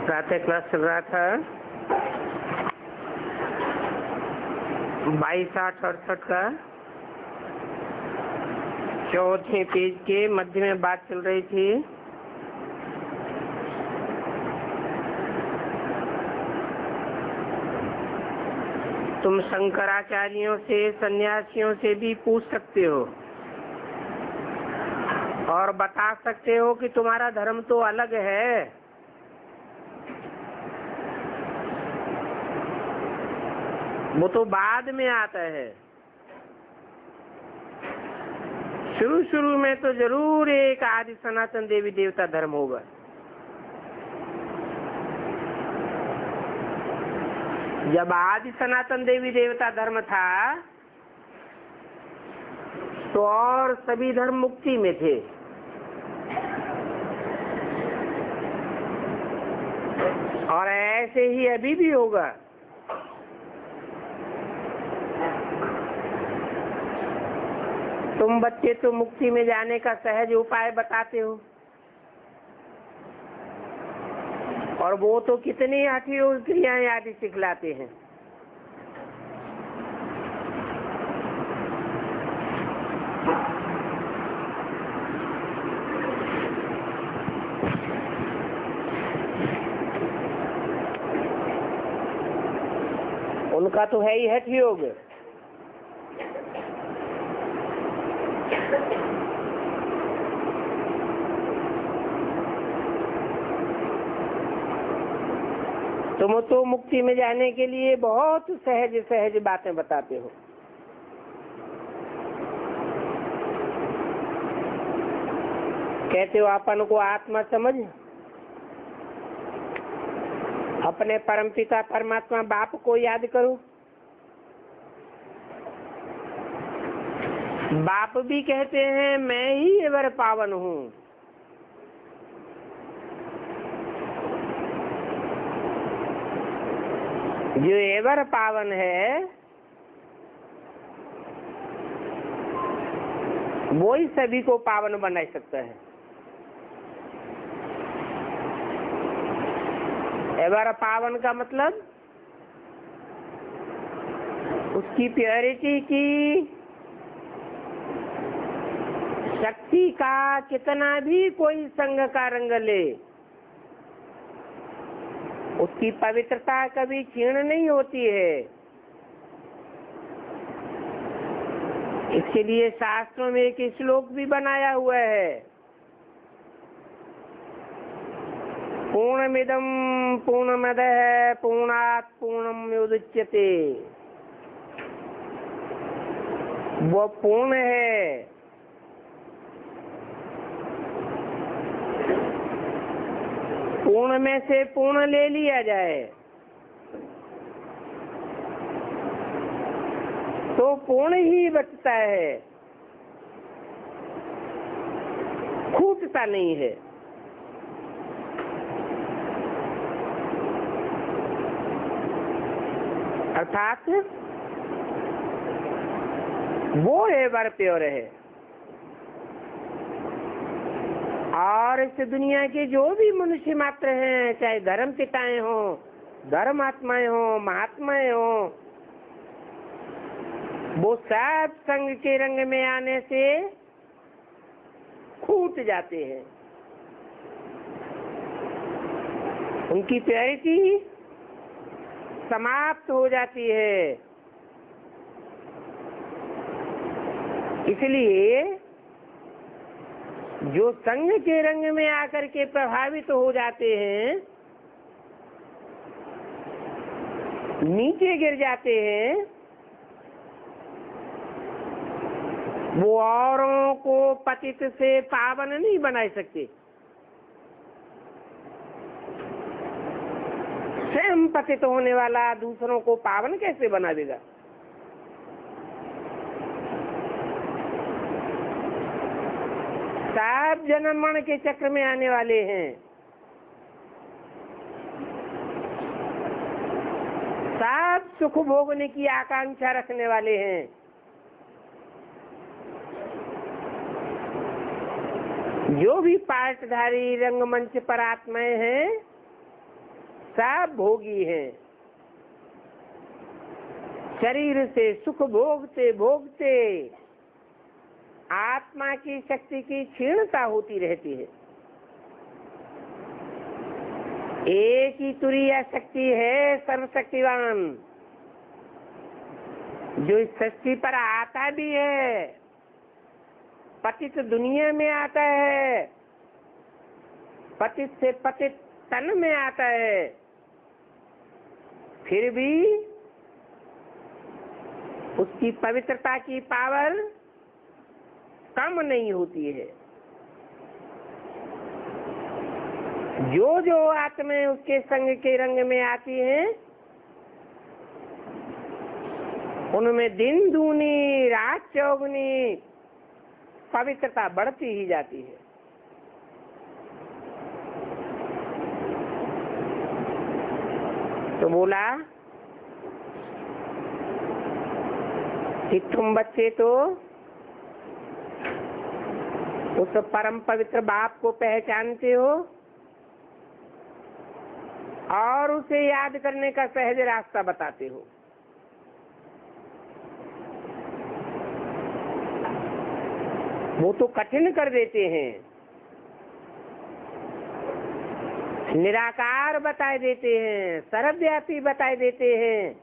प्रातः क्लास चल रहा था 2268 का चौथे पेज के मध्य में बात चल रही थी। तुम शंकराचार्यों से, सन्यासियों से भी पूछ सकते हो और बता सकते हो कि तुम्हारा धर्म तो अलग है। वो तो बाद में आता है। शुरू में तो जरूर एक आदि सनातन देवी देवता धर्म होगा। जब आदि सनातन देवी देवता धर्म था तो और सभी धर्म मुक्ति में थे। और ऐसे ही अभी भी होगा। तुम बच्चे तो मुक्ति में जाने का सहज उपाय बताते हो और वो तो कितनी हठयोग क्रियाएं आदि सिखलाते हैं। उनका तो है ही हठयोग। तुम तो मुक्ति में जाने के लिए बहुत सहज सहज बातें बताते हो। कहते हो अपन को आत्मा समझ, अपने परमपिता परमात्मा बाप को याद करो। बाप भी कहते हैं मैं ही एवर पावन हूँ। जो एवर पावन है वो ही सभी को पावन बना सकता है। एवर पावन का मतलब उसकी प्योरिटी की शक्ति का कितना भी कोई संग का रंग ले, उसकी पवित्रता कभी क्षीण नहीं होती है। इसके लिए शास्त्रों में एक श्लोक भी बनाया हुआ है, पूर्णमिदं पूर्णमदः पूर्णात् पूर्णमुदच्यते। वो पूर्ण है। पूर्ण में से पूर्ण ले लिया जाए तो पूर्ण ही बचता है, खूटता नहीं है। अर्थात वो एवर प्योर है। और इस दुनिया के जो भी मनुष्य मात्र हैं, चाहे धर्म पिताएं हो, धर्मात्माएं हो, महात्माएं हो, वो सब संग के रंग में आने से खूट जाते हैं। उनकी प्योरिटी समाप्त हो जाती है। इसलिए जो संग के रंग में आकर के प्रभावित हो जाते हैं, नीचे गिर जाते हैं, वो औरों को पतित से पावन नहीं बना सकते। स्वयं पतित होने वाला दूसरों को पावन कैसे बना देगा? सब जन्म मरण के चक्र में आने वाले हैं, सब सुख भोगने की आकांक्षा रखने वाले हैं। जो भी पाठधारी रंगमंच पर आत्माएं हैं सब भोगी हैं। शरीर से सुख भोगते भोगते आत्मा की शक्ति की क्षीणता होती रहती है। एक ही तुरीय शक्ति है सर्वशक्तिवान, जो इस सृष्टि पर आता भी है, पतित दुनिया में आता है, पतित से पतित तन में आता है, फिर भी उसकी पवित्रता की पावर कम नहीं होती है। जो जो आत्माएं उसके संग के रंग में आती हैं, उनमें दिन दूनी रात चौगुनी पवित्रता बढ़ती ही जाती है। तो बोला कि तुम बच्चे तो उस परम पवित्र बाप को पहचानते हो और उसे याद करने का सहज रास्ता बताते हो। वो तो कठिन कर देते हैं, निराकार बताए देते हैं, सर्वव्यापी बताए देते हैं।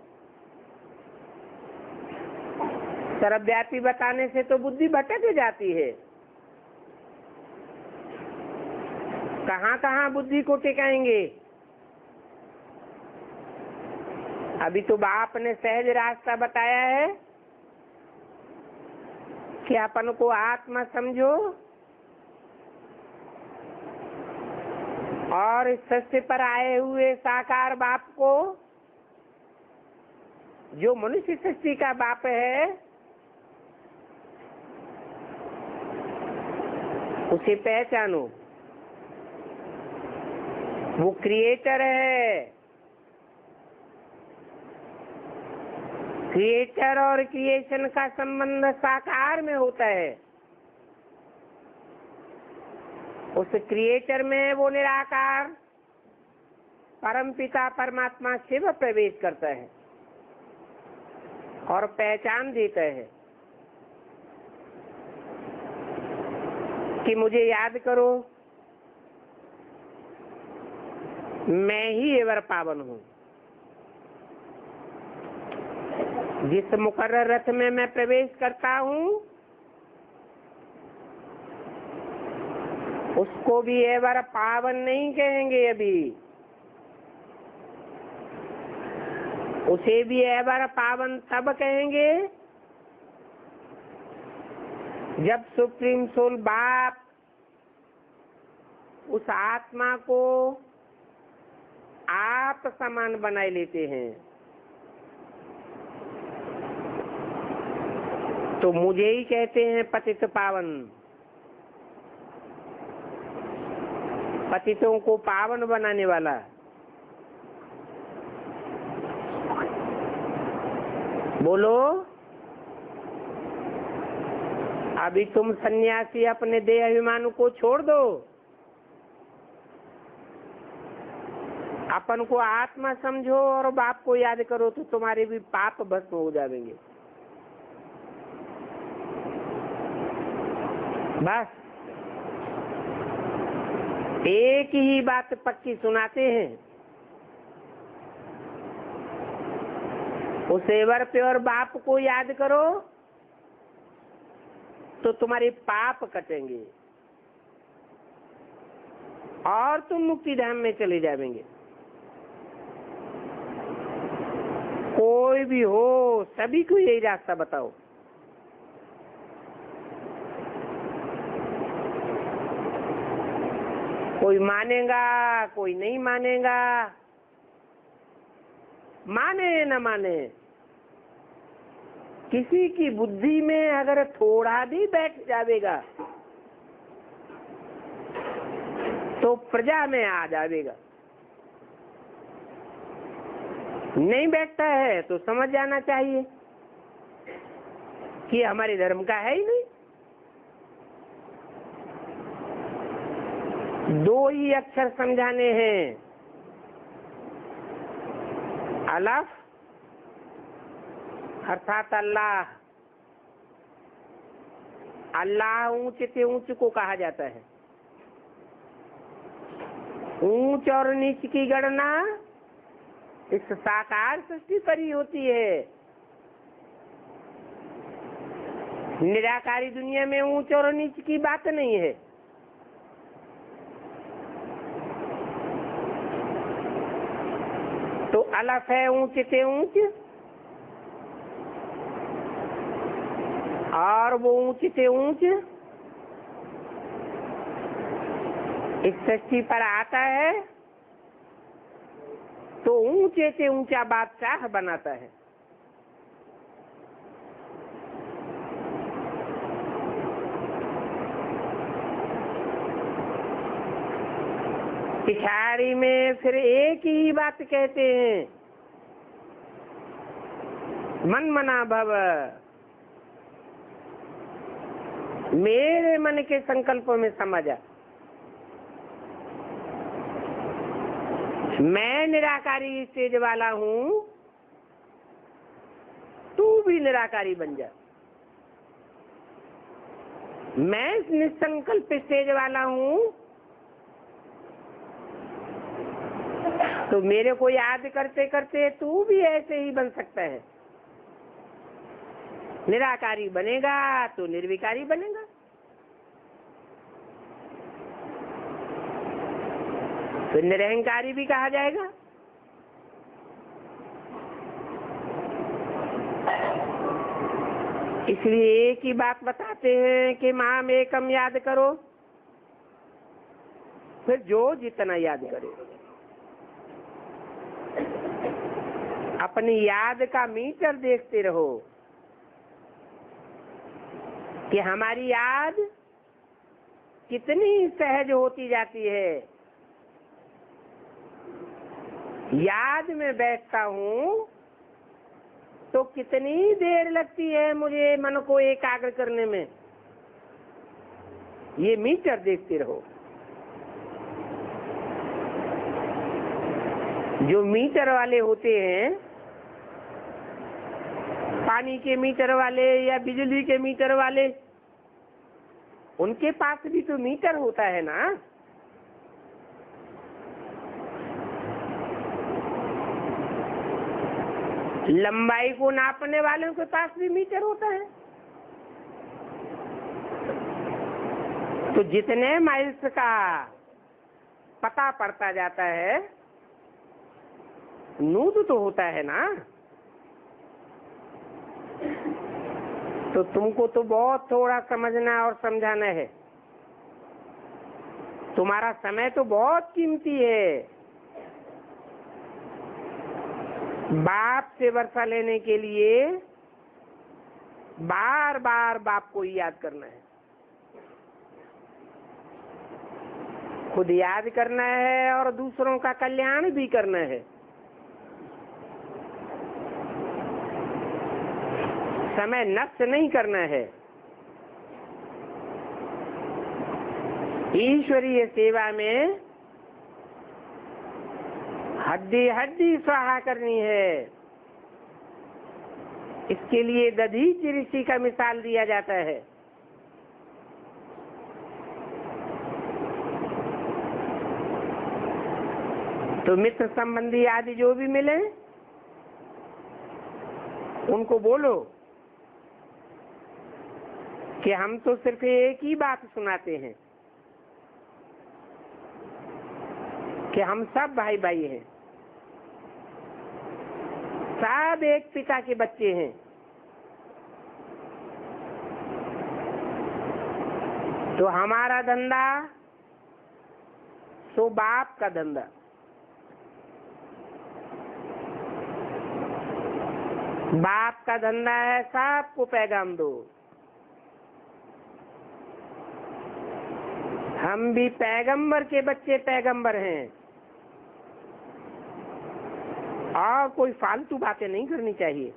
सर्वव्यापी बताने से तो बुद्धि भटक जाती है। कहाँ कहाँ बुद्धि को टिकाएंगे। अभी तो बाप ने सहज रास्ता बताया है कि अपन को आत्मा समझो और इस सृष्टि पर आए हुए साकार बाप को, जो मनुष्य सृष्टि का बाप है, उसे पहचानो। वो क्रिएटर है। क्रिएटर और क्रिएशन का संबंध साकार में होता है। उस क्रिएटर में वो निराकार परम पिता परमात्मा शिव प्रवेश करता है और पहचान देता है कि मुझे याद करो, मैं ही एवर पावन हूँ। जिस मुकर्रर रथ में मैं प्रवेश करता हूँ, उसको भी एवर पावन नहीं कहेंगे। अभी उसे भी एवर पावन तब कहेंगे जब सुप्रीम सोल बाप उस आत्मा को आप समान बनाए लेते हैं। तो मुझे ही कहते हैं पतित पावन। पतितों को पावन बनाने वाला। बोलो, अभी तुम सन्यासी अपने देह अभिमान को छोड़ दो, अपन को आत्मा समझो और बाप को याद करो, तो तुम्हारे भी पाप भस्म हो जाएंगे। बस एक ही बात पक्की सुनाते हैं। उस एवर प्योर बाप को याद करो तो तुम्हारे पाप कटेंगे और तुम मुक्ति धाम में चले जाएंगे। कोई भी हो, सभी को यही रास्ता बताओ। कोई मानेगा, कोई नहीं मानेगा। माने न माने, किसी की बुद्धि में अगर थोड़ा भी बैठ जाएगा तो प्रजा में आ जाएगा। नहीं बैठता है तो समझ जाना चाहिए कि हमारे धर्म का है ही नहीं। दो ही अक्षर समझाने हैं, अलफ अर्थात अल्लाह। अल्लाह ऊंच से ऊंच को कहा जाता है। ऊंच और नीच की गणना इस साकार सृष्टि पर ही होती है। निराकारी दुनिया में ऊंच और नीच की बात नहीं है। तो अलफ है ऊंच से ऊंच, और वो ऊंच से ऊंच इस सृष्टि पर आता है तो ऊंचे से ऊंचा बादशाह बनाता है। पिछाड़ी में फिर एक ही बात कहते हैं, मन मना भव। मेरे मन के संकल्पों में समझ आ। मैं निराकारी स्टेज वाला हूं, तू भी निराकारी बन जा। मैं निसंकल्प स्टेज वाला हूं, तो मेरे को याद करते करते तू भी ऐसे ही बन सकता है। निराकारी बनेगा तो निर्विकारी बनेगा। तो निरहंकारी भी कहा जाएगा। इसलिए एक ही बात बताते हैं कि माम एकम याद करो, फिर जो जितना याद करे। अपनी याद का मीटर देखते रहो कि हमारी याद कितनी सहज होती जाती है। याद में बैठता हूँ तो कितनी देर लगती है मुझे मन को एकाग्र करने में, ये मीटर देखते रहो। जो मीटर वाले होते हैं, पानी के मीटर वाले या बिजली के मीटर वाले, उनके पास भी तो मीटर होता है ना। लंबाई को नापने वालों के पास भी मीटर होता है। तो जितने माइल्स का पता पड़ता जाता है, नूद तो होता है ना। तो तुमको तो बहुत थोड़ा समझना और समझाना है। तुम्हारा समय तो बहुत कीमती है। बाप से वर्षा लेने के लिए बार बार बाप को याद करना है, खुद याद करना है और दूसरों का कल्याण भी करना है। समय नष्ट नहीं करना है। ईश्वरीय सेवा में हड्डी हड्डी स्वाहा करनी है। इसके लिए दधीच ऋषि का मिसाल दिया जाता है। तो मित्र संबंधी आदि जो भी मिले उनको बोलो कि हम तो सिर्फ एक ही बात सुनाते हैं कि हम सब भाई भाई हैं, सब एक पिता के बच्चे हैं। तो हमारा धंधा सो बाप का धंधा। बाप का धंधा है सबको पैगाम दो। हम भी पैगंबर के बच्चे पैगंबर हैं, और कोई फालतू बातें नहीं करनी चाहिए।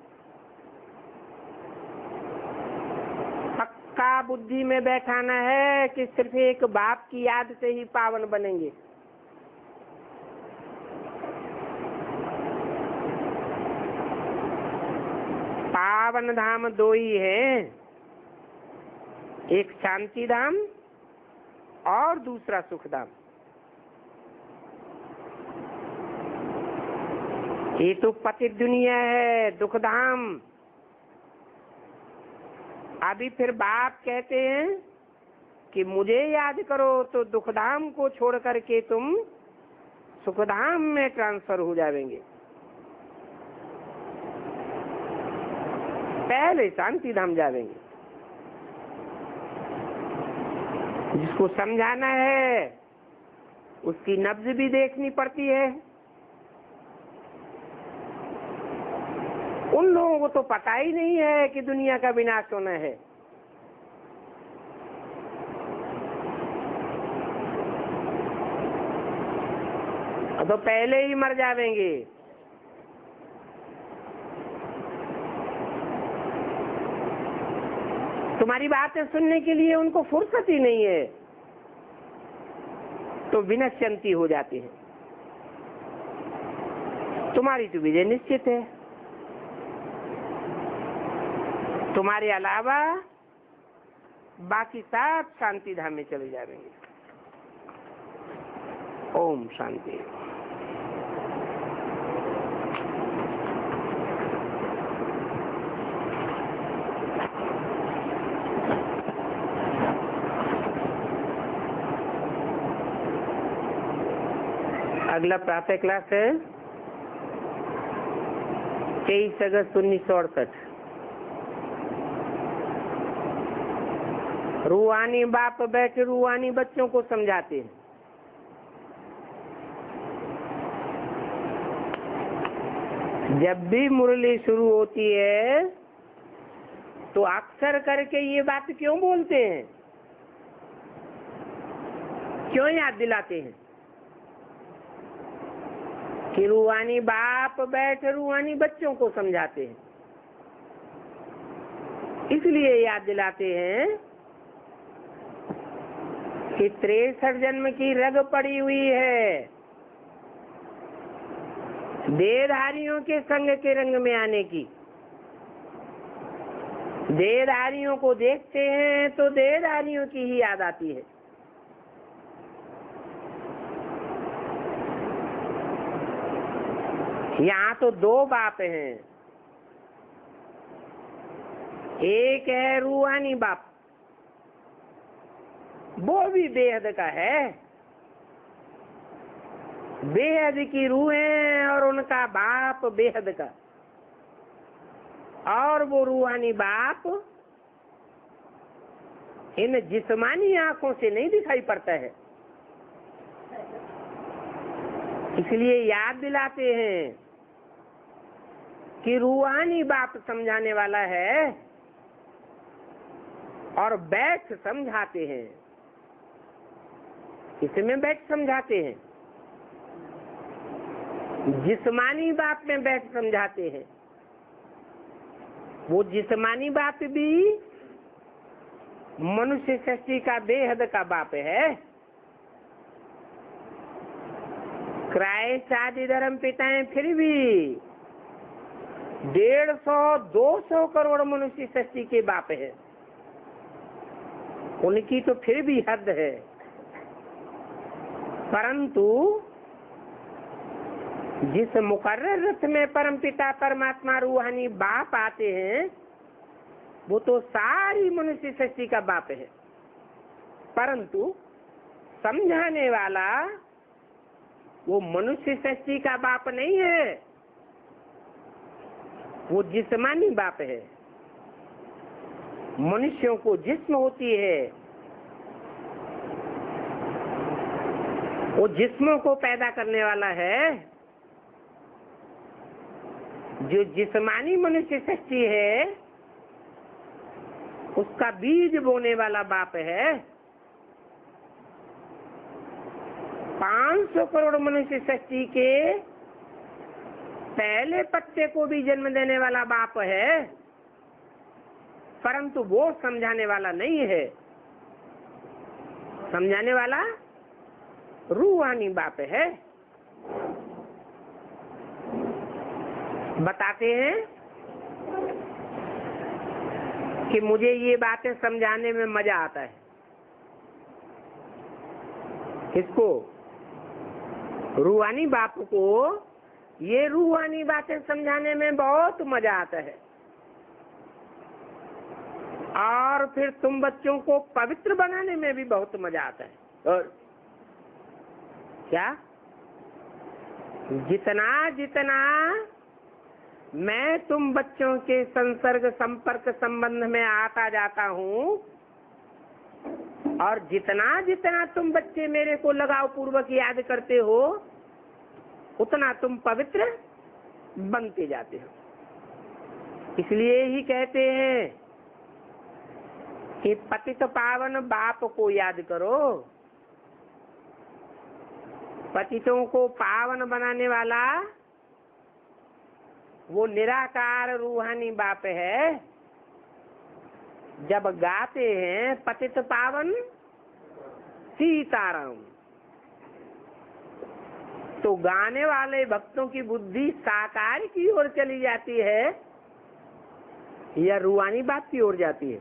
पक्का बुद्धि में बैठाना है कि सिर्फ एक बाप की याद से ही पावन बनेंगे। अपन धाम दो ही हैं, एक शांति धाम और दूसरा सुख धाम। ये तो पतित दुनिया है, दुख धाम। अभी फिर बाप कहते हैं कि मुझे याद करो तो दुखधाम को छोड़ करके तुम सुखधाम में ट्रांसफर हो जाएंगे। पहले शांति धाम जाएंगे। जिसको समझाना है उसकी नब्ज भी देखनी पड़ती है। उन लोगों को तो पता ही नहीं है कि दुनिया का विनाश होना है। तो पहले ही मर जाएंगे। तुम्हारी बातें सुनने के लिए उनको फुर्सत ही नहीं है, तो विनश्यंती हो जाती है। तुम्हारी तो विजय निश्चित है। तुम्हारे अलावा बाकी सब शांति धाम में चले जाएंगे। ओम शांति। अगला प्रातः क्लास है 23 अगस्त 1968। रूहानी बाप बैठे रूहानी बच्चों को समझाते हैं। जब भी मुरली शुरू होती है तो अक्सर करके ये बात क्यों बोलते हैं, क्यों याद दिलाते हैं कि रूहानी बाप बैठ रूहानी बच्चों को समझाते हैं। इसलिए याद दिलाते हैं कि 63 जन्म की रग पड़ी हुई है देहधारियों के संग के रंग में आने की। देहधारियों को देखते हैं तो देहधारियों की ही याद आती है। यहाँ तो दो बाप हैं। एक है रूहानी बाप, वो भी बेहद का है। बेहद की रूह है और उनका बाप बेहद का। और वो रूहानी बाप इन जिस्मानी आंखों से नहीं दिखाई पड़ता है। इसलिए याद दिलाते हैं कि रूहानी बाप समझाने वाला है और बैठ समझाते हैं। इसमें बैठ समझाते हैं, जिस्मानी बाप में बैठ समझाते हैं। वो जिस्मानी बाप भी मनुष्य सृष्टि का बेहद का बाप है। क्राइस्ट आदि धर्म पिताएं फिर भी 150-200 करोड़ मनुष्य सृष्टि के बाप है। उनकी तो फिर भी हद है, परंतु जिस मुकर्रर रथ में परमपिता परमात्मा रूहानी बाप आते हैं वो तो सारी मनुष्य सृष्टि का बाप है। परंतु समझाने वाला वो मनुष्य सृष्टि का बाप नहीं है, वो जिस्मानी बाप है। मनुष्यों को जिस्म होती है, वो जिस्मों को पैदा करने वाला है। जो जिस्मानी मनुष्य सृष्टि है उसका बीज बोने वाला बाप है। 500 करोड़ मनुष्य सृष्टि के पहले पत्ते को भी जन्म देने वाला बाप है, परंतु वो समझाने वाला नहीं है। समझाने वाला रूहानी बाप है। बताते हैं कि मुझे ये बातें समझाने में मजा आता है। किसको? रूहानी बाप को ये रूहानी बातें समझाने में बहुत मजा आता है। और फिर तुम बच्चों को पवित्र बनाने में भी बहुत मजा आता है। और क्या? जितना जितना मैं तुम बच्चों के संसर्ग संपर्क संबंध में आता जाता हूँ, और जितना जितना तुम बच्चे मेरे को लगाव पूर्वक याद करते हो, उतना तुम पवित्र बनते जाते हो। इसलिए ही कहते हैं कि पतित पावन बाप को याद करो। पतितों को पावन बनाने वाला वो निराकार रूहानी बाप है। जब गाते हैं पतित पावन सीताराम, तो गाने वाले भक्तों की बुद्धि साकार की ओर चली जाती है या रूहानी बात की ओर जाती है?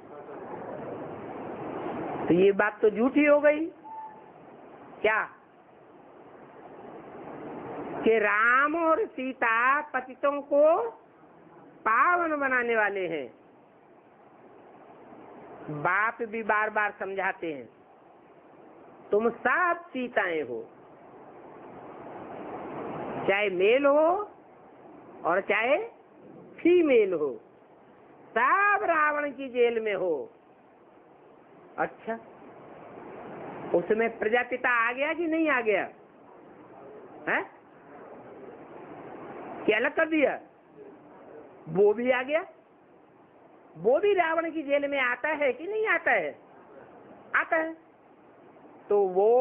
तो ये बात तो झूठी हो गई। क्या कि राम और सीता पतितों को पावन बनाने वाले हैं? बाप भी बार बार समझाते हैं, तुम सब सीताएं हो, चाहे मेल हो और चाहे फीमेल हो, सब रावण की जेल में हो। अच्छा, उसमें प्रजापिता आ गया कि नहीं आ गया है? क्या अलग कर दिया? वो भी आ गया। वो भी रावण की जेल में आता है कि नहीं आता है? आता है। तो वो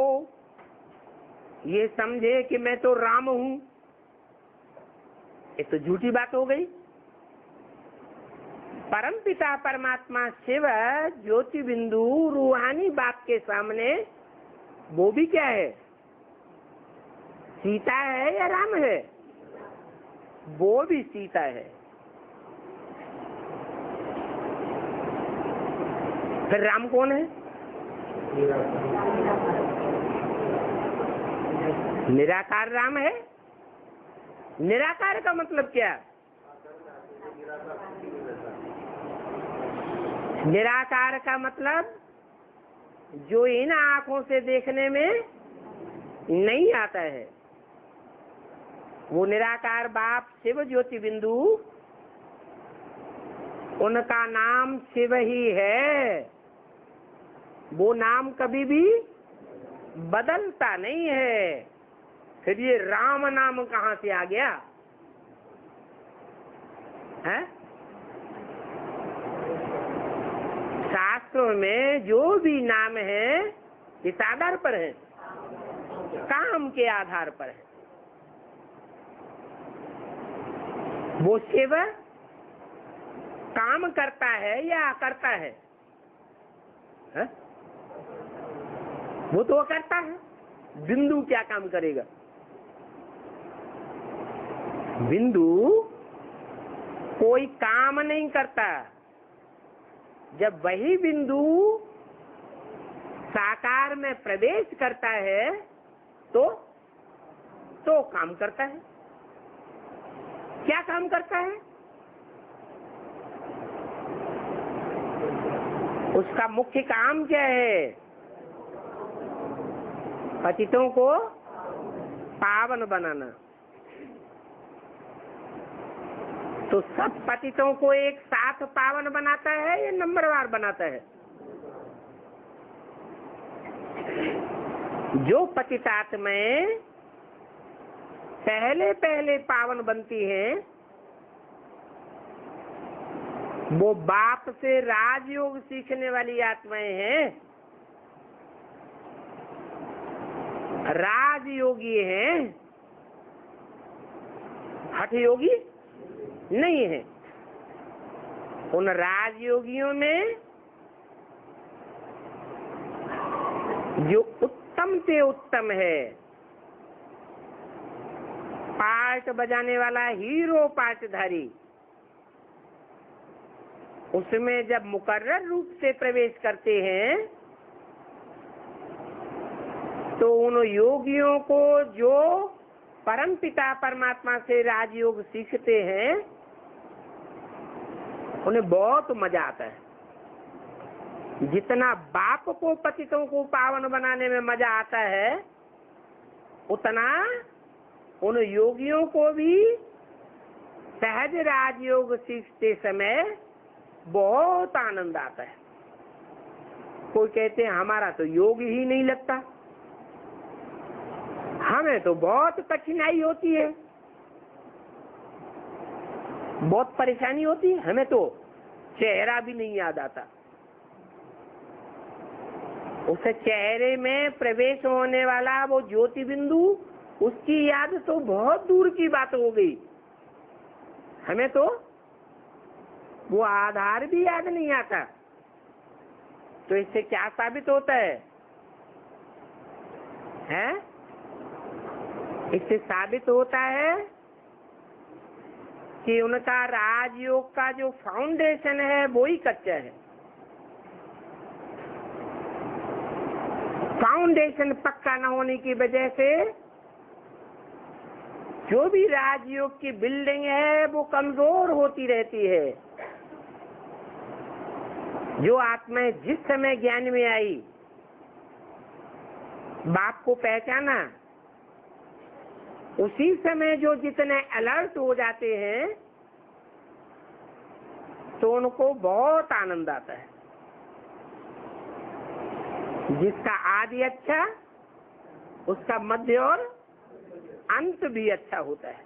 ये समझे कि मैं तो राम हूं, ये तो झूठी बात हो गई। परम पिता परमात्मा शिव ज्योति बिंदु रूहानी बाप के सामने वो भी क्या है? सीता है या राम है? वो भी सीता है। फिर राम कौन है? निराकार राम है। निराकार का मतलब क्या? निराकार का मतलब जो इन आंखों से देखने में नहीं आता है। वो निराकार बाप शिव ज्योति बिंदु, उनका नाम शिव ही है। वो नाम कभी भी बदलता नहीं है। फिर ये राम नाम कहाँ से आ गया है? शास्त्रों में जो भी नाम है किस आधार पर है? काम के आधार पर है। वो शिव काम करता है या करता है? वो तो करता है। बिंदु क्या काम करेगा? बिंदु कोई काम नहीं करता। जब वही बिंदु साकार में प्रवेश करता है तो काम करता है। क्या काम करता है? उसका मुख्य काम क्या है? पतितों को पावन बनाना। तो सब पतितों को एक साथ पावन बनाता है या नंबरवार बनाता है? जो पतितात्माएं पहले पहले पावन बनती हैं, वो बाप से राजयोग सीखने वाली आत्माएं हैं। राजयोगी हैं, हठ योगी नहीं है। उन राजयोगियों में जो उत्तम से उत्तम है, पार्ट बजाने वाला हीरो पार्टधारी, उसमें जब मुकर्रर रूप से प्रवेश करते हैं तो उन योगियों को जो परम पिता परमात्मा से राजयोग सीखते हैं उन्हें बहुत मजा आता है। जितना बाप को पतितों को पावन बनाने में मजा आता है उतना उन योगियों को भी सहज राजयोग सीखते समय बहुत आनंद आता है। कोई कहते हैं हमारा तो योग ही नहीं लगता, हमें तो बहुत कठिनाई होती है, बहुत परेशानी होती है, हमें तो चेहरा भी नहीं याद आता। उस चेहरे में प्रवेश होने वाला वो ज्योति बिंदु, उसकी याद तो बहुत दूर की बात हो गई। हमें तो वो आधार भी याद नहीं आता। तो इससे क्या साबित होता है? इससे साबित होता है कि उनका राजयोग का जो फाउंडेशन है वो ही कच्चा है। फाउंडेशन पक्का न होने की वजह से जो भी राजयोग की बिल्डिंग है वो कमजोर होती रहती है। जो आत्माएं जिस समय ज्ञान में आई, बाप को पहचाना, उसी समय जो जितने अलर्ट हो जाते हैं तो उनको बहुत आनंद आता है। जिसका आदि अच्छा उसका मध्य और अंत भी अच्छा होता है।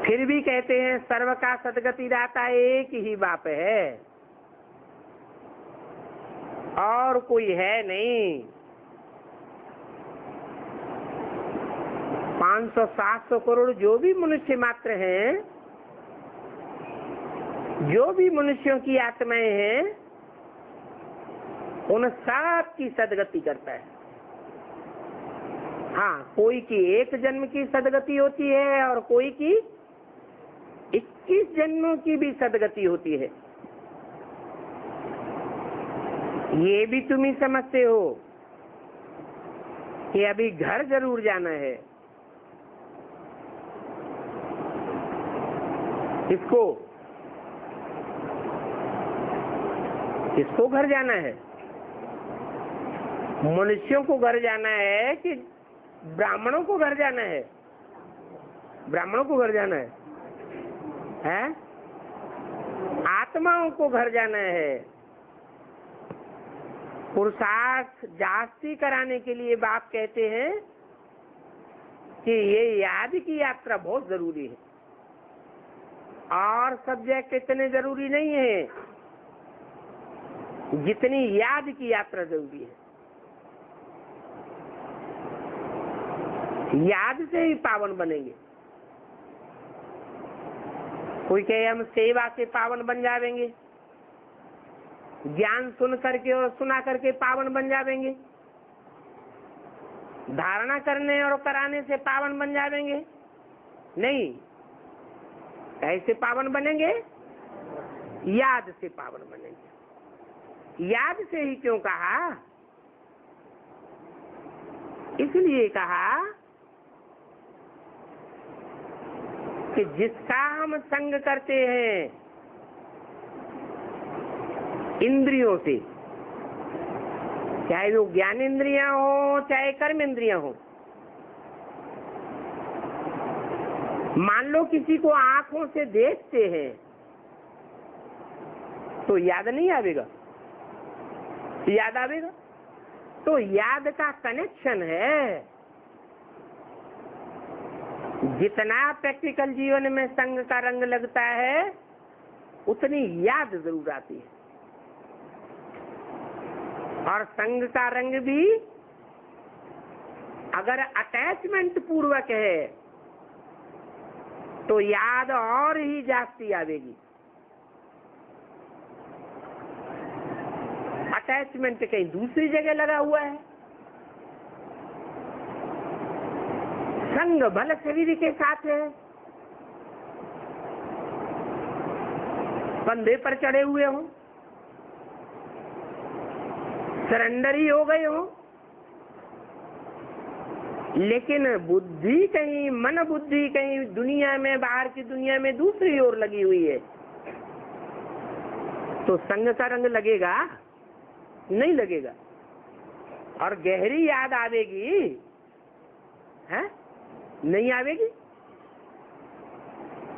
फिर भी कहते हैं सर्व का सदगति दाता एक ही बाप है और कोई है नहीं। 500-700 करोड़ जो भी मनुष्य मात्र हैं, जो भी मनुष्यों की आत्माएं हैं, उन सब की सदगति करता है। हाँ, कोई की 1 जन्म की सदगति होती है और कोई की 21 जन्मों की भी सदगति होती है। ये भी तुम ही समझते हो कि अभी घर जरूर जाना है। किसको किसको घर जाना है? मनुष्यों को घर जाना है कि ब्राह्मणों को घर जाना है? ब्राह्मणों को घर जाना है? आत्माओं को घर जाना है। पुरुषार्थ जास्ती कराने के लिए बाप कहते हैं कि ये याद की यात्रा बहुत जरूरी है और सब्जेक्ट इतने जरूरी नहीं है जितनी याद की यात्रा जरूरी है। याद से ही पावन बनेंगे। कोई कहे हम सेवा से पावन बन जाएंगे, ज्ञान सुन करके और सुना करके पावन बन जाएंगे, धारणा करने और कराने से पावन बन जाएंगे। नहीं, कैसे पावन बनेंगे? याद से पावन बनेंगे। याद से ही क्यों कहा? इसलिए कहा कि जिसका हम संग करते हैं इंद्रियों से, चाहे वो ज्ञान इंद्रियां हो चाहे कर्म इंद्रियां हो। मान लो किसी को आंखों से देखते हैं तो याद नहीं आवेगा? याद आवेगा। तो याद का कनेक्शन है। जितना प्रैक्टिकल जीवन में संग का रंग लगता है उतनी याद जरूर आती है। और संग का रंग भी अगर अटैचमेंट पूर्वक है तो याद और ही जास्ती आवेगी। अटैचमेंट कहीं दूसरी जगह लगा हुआ है। संग भले शरीर के साथ है कंधे पर चढ़े हुए हो, सरेंडर ही हो गए हो, लेकिन बुद्धि कहीं, मन बुद्धि कहीं दुनिया में, बाहर की दुनिया में दूसरी ओर लगी हुई है, तो संग का रंग लगेगा? नहीं लगेगा। और गहरी याद आवेगी है? नहीं आवेगी।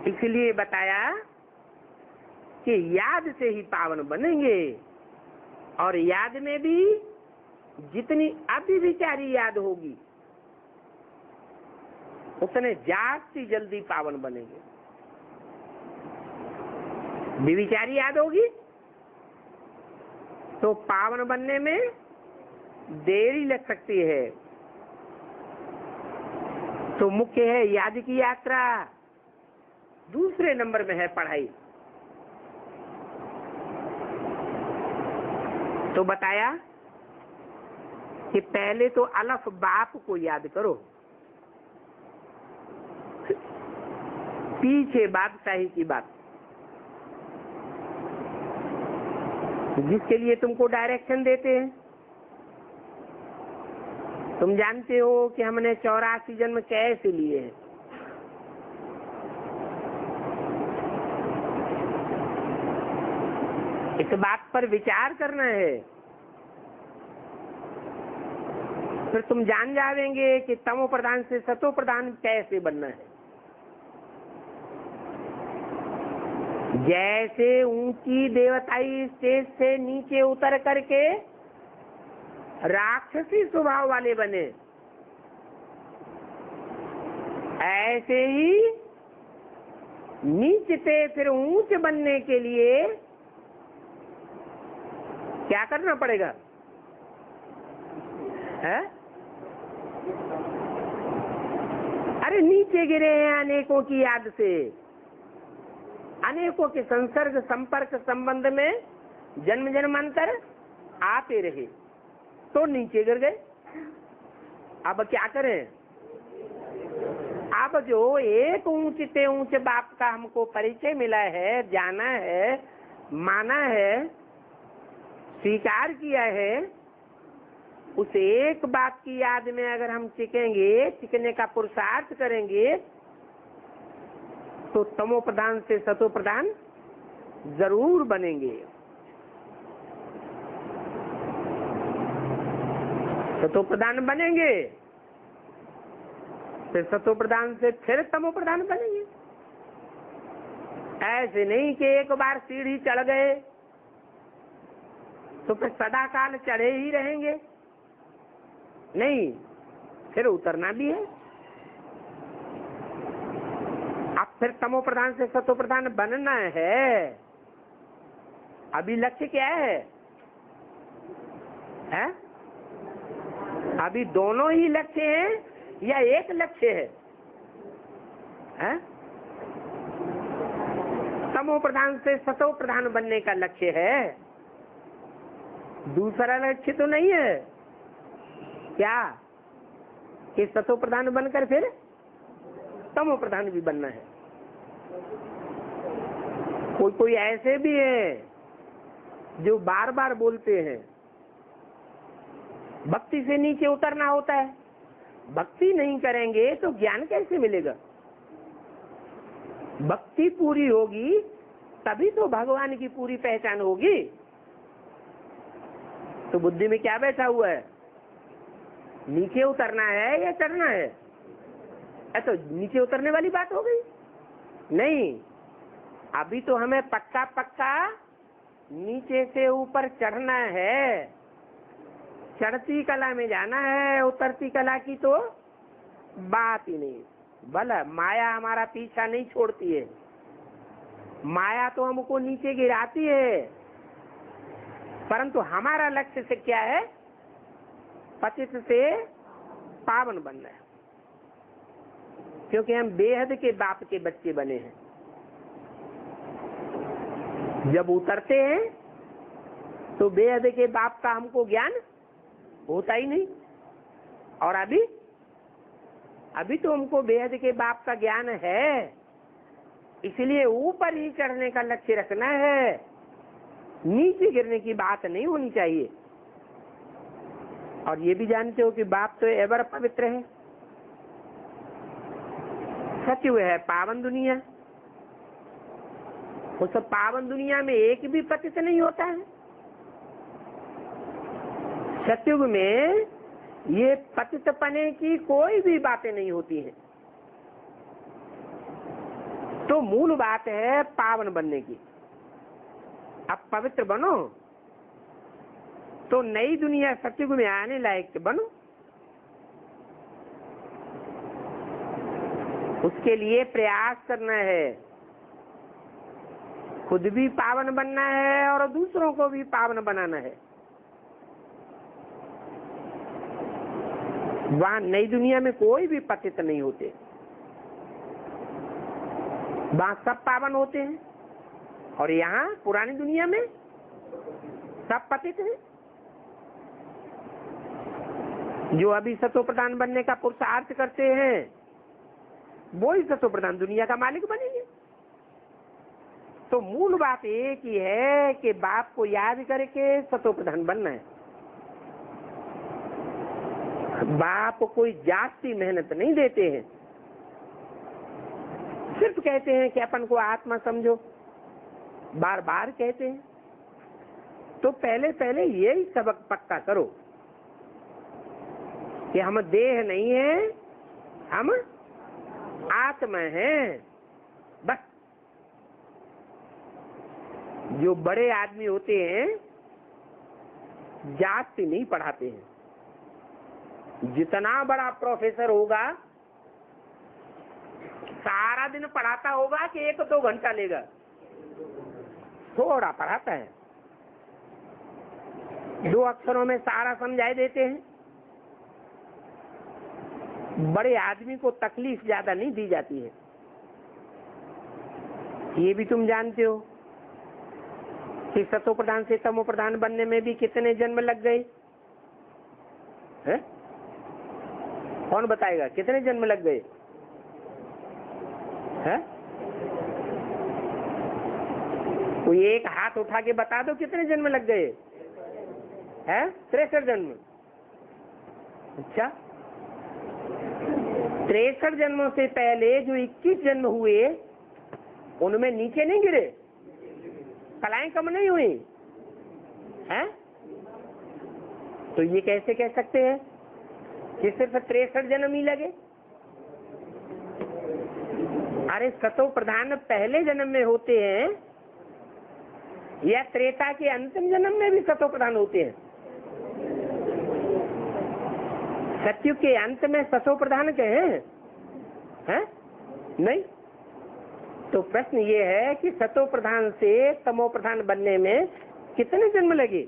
इसलिए बताया कि याद से ही पावन बनेंगे, और याद में भी जितनी अभिविचारी याद होगी उतने जाती जल्दी पावन बनेंगे। विविचारी याद होगी तो पावन बनने में देरी लग सकती है। तो मुख्य है याद की यात्रा, दूसरे नंबर में है पढ़ाई। तो बताया कि पहले तो अलफ बाप को याद करो, पीछे बादशाही की बात, जिसके लिए तुमको डायरेक्शन देते हैं। तुम जानते हो कि हमने 84 जन्म कैसे लिए हैं। इस बात पर विचार करना है, फिर तुम जान जावेंगे कि तमो प्रधान से सतो प्रधान कैसे बनना है। जैसे ऊंची देवताई स्टेज से नीचे उतर करके राक्षसी स्वभाव वाले बने, ऐसे ही नीचे से फिर ऊंच बनने के लिए क्या करना पड़ेगा? है? अरे नीचे गिरे हैं अनेकों की याद से, अनेकों के संसर्ग संपर्क संबंध में जन्म जन्मांतर आते रहे तो नीचे गिर गए। अब क्या करें? अब जो एक ऊंचे से ऊंचे बाप का हमको परिचय मिला है, जाना है, माना है, स्वीकार किया है, उस एक बात की याद में अगर हम टिकेंगे, टिकने का पुरुषार्थ करेंगे, तो तमो प्रधान से सतो प्रधान जरूर बनेंगे। सतो प्रधान बनेंगे, फिर सतो प्रधान से फिर तमो प्रधान बनेंगे। ऐसे नहीं कि एक बार सीढ़ी चढ़ गए तो फिर सदा काल चढ़े ही रहेंगे, नहीं, फिर उतरना भी है। अब फिर तमो प्रधान से सतो प्रधान बनना है। अभी लक्ष्य क्या है? है? अभी दोनों ही लक्ष्य हैं या एक लक्ष्य है? है? तमो प्रधान से सतो प्रधान बनने का लक्ष्य है, दूसरा लक्ष्य तो नहीं है। क्या कि सतो प्रधान बनकर फिर तमो प्रधान भी बनना है। कोई कोई ऐसे भी है जो बार बार बोलते हैं भक्ति से नीचे उतरना होता है। भक्ति नहीं करेंगे तो ज्ञान कैसे मिलेगा? भक्ति पूरी होगी तभी तो भगवान की पूरी पहचान होगी। तो बुद्धि में क्या बैठा हुआ है? नीचे उतरना है या चढ़ना है? तो नीचे उतरने वाली बात हो गई? नहीं, अभी तो हमें पक्का पक्का नीचे से ऊपर चढ़ना है, चढ़ती कला में जाना है। उतरती कला की तो बात ही नहीं। भला माया हमारा पीछा नहीं छोड़ती है, माया तो हमको नीचे गिराती है, परंतु हमारा लक्ष्य से क्या है? पतित से पावन बनना है, क्योंकि हम बेहद के बाप के बच्चे बने हैं। जब उतरते हैं तो बेहद के बाप का हमको ज्ञान होता ही नहीं, और अभी तो हमको बेहद के बाप का ज्ञान है, इसलिए ऊपर ही चढ़ने का लक्ष्य रखना है, नीचे गिरने की बात नहीं होनी चाहिए। और ये भी जानते हो कि बाप तो एवर पवित्र है, सत्य है पावन दुनिया। उस पावन दुनिया में एक भी पतित नहीं होता है। सत्युग में ये पतित पने की कोई भी बातें नहीं होती हैं। तो मूल बात है पावन बनने की। अब पवित्र बनो तो नई दुनिया सत्युग में आने लायक बनो। उसके लिए प्रयास करना है, खुद भी पावन बनना है और दूसरों को भी पावन बनाना है। वहां नई दुनिया में कोई भी पतित नहीं होते, वहां सब पावन होते हैं। और यहाँ पुरानी दुनिया में सब पतित हैं। जो अभी सतो प्रधान बनने का पुरुषार्थ करते हैं वो ही सतो प्रधान दुनिया का मालिक बनेंगे। तो मूल बात एक ही है कि बाप को याद करके सतो प्रधान बनना है। बाप कोई जास्ती मेहनत नहीं देते हैं, सिर्फ कहते हैं कि अपन को आत्मा समझो, बार बार कहते हैं। तो पहले पहले यही सबक पक्का करो कि हम देह नहीं है, हम आत्मा हैं। बस जो बड़े आदमी होते हैं जाति नहीं पढ़ाते हैं। जितना बड़ा प्रोफेसर होगा सारा दिन पढ़ाता होगा कि 1-2 घंटा लेगा, थोड़ा पढ़ाता है। 2 अक्षरों में सारा समझाई देते हैं। बड़े आदमी को तकलीफ ज्यादा नहीं दी जाती है। ये भी तुम जानते हो कि सतो प्रधान से तमो प्रधान बनने में भी कितने जन्म लग गए हैं? कौन बताएगा कितने जन्म लग गए हैं? कोई एक हाथ उठा के बता दो कितने जन्म लग गए हैं? 63 जन्म। अच्छा, 63 जन्मों से पहले जो 21 जन्म हुए उनमें नीचे नहीं गिरे, कलाएं कम नहीं हुई हैं? तो ये कैसे कह सकते हैं कि सिर्फ 63 जन्म ही लगे? अरे सतो प्रधान पहले जन्म में होते हैं या त्रेता के अंतिम जन्म में भी सतो प्रधान होते हैं? सत्युग के अंत में सतो प्रधान के हैं? नहीं। तो प्रश्न ये है कि सतो प्रधान से तमो प्रधान बनने में कितने जन्म लगे?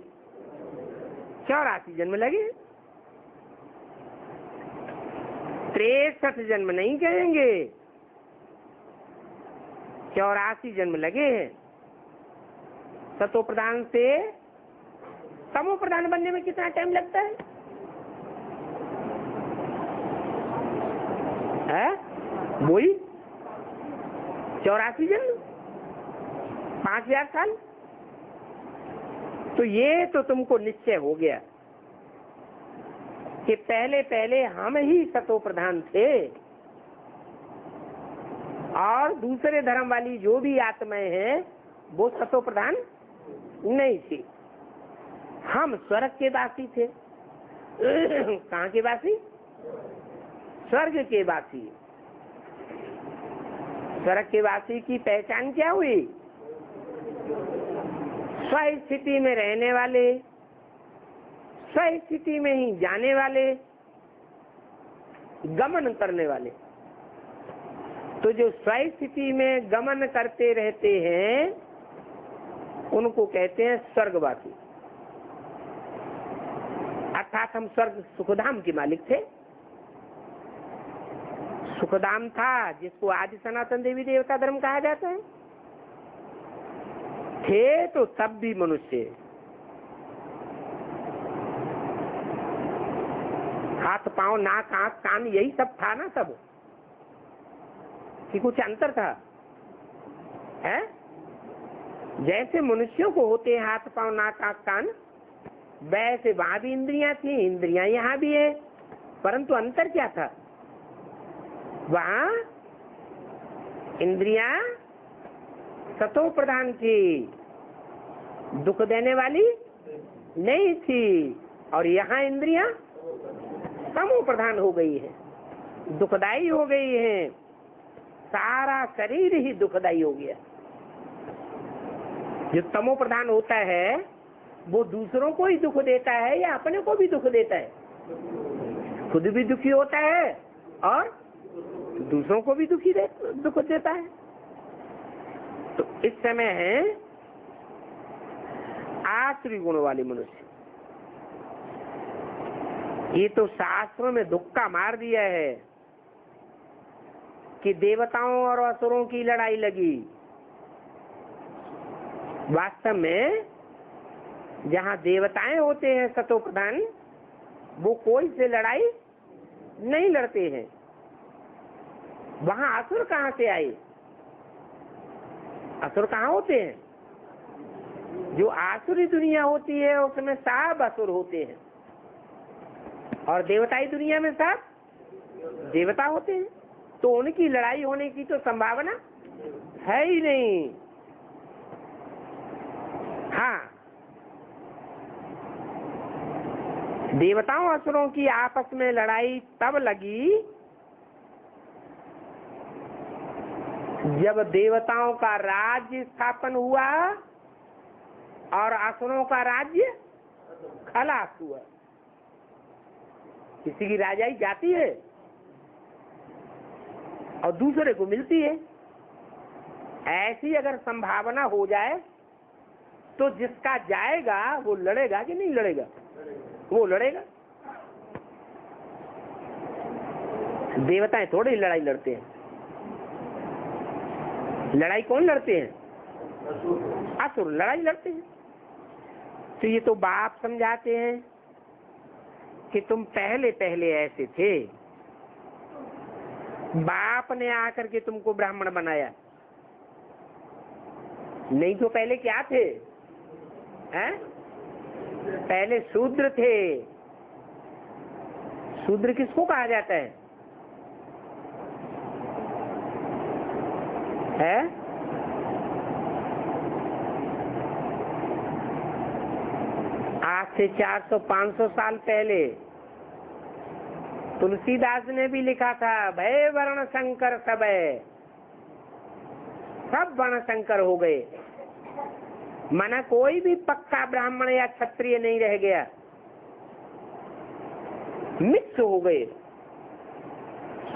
84 जन्म लगे। 63 जन्म नहीं कहेंगे, 84 जन्म लगे हैं। सतो प्रधान से तमो प्रधान बनने में कितना टाइम लगता है? वही 84 जन्म, 5000 साल। तो ये तो तुमको निश्चय हो गया कि पहले पहले हम ही सतो प्रधान थे और दूसरे धर्म वाली जो भी आत्माएं हैं वो सतो प्रधान नहीं थी। हम स्वर्ग के वासी थे। कहाँ के वासी? स्वर्ग के वासी। स्वर्ग के वासी की पहचान क्या हुई? स्वस्थिति में रहने वाले, स्वस्थिति में ही जाने वाले, गमन करने वाले। तो जो स्वस्थिति में गमन करते रहते हैं उनको कहते हैं स्वर्गवासी। अर्थात हम स्वर्ग सुखधाम के मालिक थे। सुखधाम था जिसको आदि सनातन देवी देवता धर्म कहा जाता है। थे तो तब भी मनुष्य, हाथ पांव नाक आंख कान यही सब था ना सब, कि कुछ अंतर था? है। जैसे मनुष्यों को होते हैं हाथ पांव नाक आंख कान, वैसे वहां भी इंद्रियां थी, इंद्रियां यहाँ भी है, परंतु अंतर क्या था? वहां इंद्रियां सतो प्रधान थी, दुख देने वाली नहीं थी, और यहाँ इंद्रियां तमो प्रधान हो गई है, दुखदाई हो गई है, सारा शरीर ही दुखदाई हो गया। जो तमो प्रधान होता है वो दूसरों को ही दुख देता है या अपने को भी दुख देता है? खुद भी दुखी होता है और दूसरों को भी दुख देता है। तो इस समय है आसुरी गुण वाले मनुष्य। ये तो शास्त्रों में धुक्का मार दिया है कि देवताओं और असुरों की लड़ाई लगी। वास्तव में जहाँ देवताएं होते हैं सतो प्रधान, वो कोई से लड़ाई नहीं लड़ते हैं। वहां असुर कहाँ से आए? असुर कहाँ होते हैं? जो आसुरी दुनिया होती है उसमें सब असुर होते हैं, और देवताई दुनिया में सब देवता होते हैं। तो उनकी लड़ाई होने की तो संभावना है ही नहीं। हाँ, देवताओं असुरों की आपस में लड़ाई तब लगी जब देवताओं का राज्य स्थापन हुआ और असुरों का राज्य खलास हुआ। किसी की राजाई जाती है और दूसरे को मिलती है। ऐसी अगर संभावना हो जाए तो जिसका जाएगा वो लड़ेगा कि नहीं लड़ेगा? वो लड़ेगा। देवताएं थोड़ी लड़ाई लड़ते हैं। लड़ाई कौन लड़ते हैं? असुर लड़ाई लड़ते हैं। तो ये तो बाप समझाते हैं कि तुम पहले पहले ऐसे थे, बाप ने आकर के तुमको ब्राह्मण बनाया, नहीं तो पहले क्या थे? हैं? पहले शूद्र थे। शूद्र किसको कहा जाता है? आज से 400-500 साल पहले तुलसीदास ने भी लिखा था, भय वर्ण शंकर सब वर्ण शंकर हो गए। माना कोई भी पक्का ब्राह्मण या क्षत्रिय नहीं रह गया, मिक्स हो गए,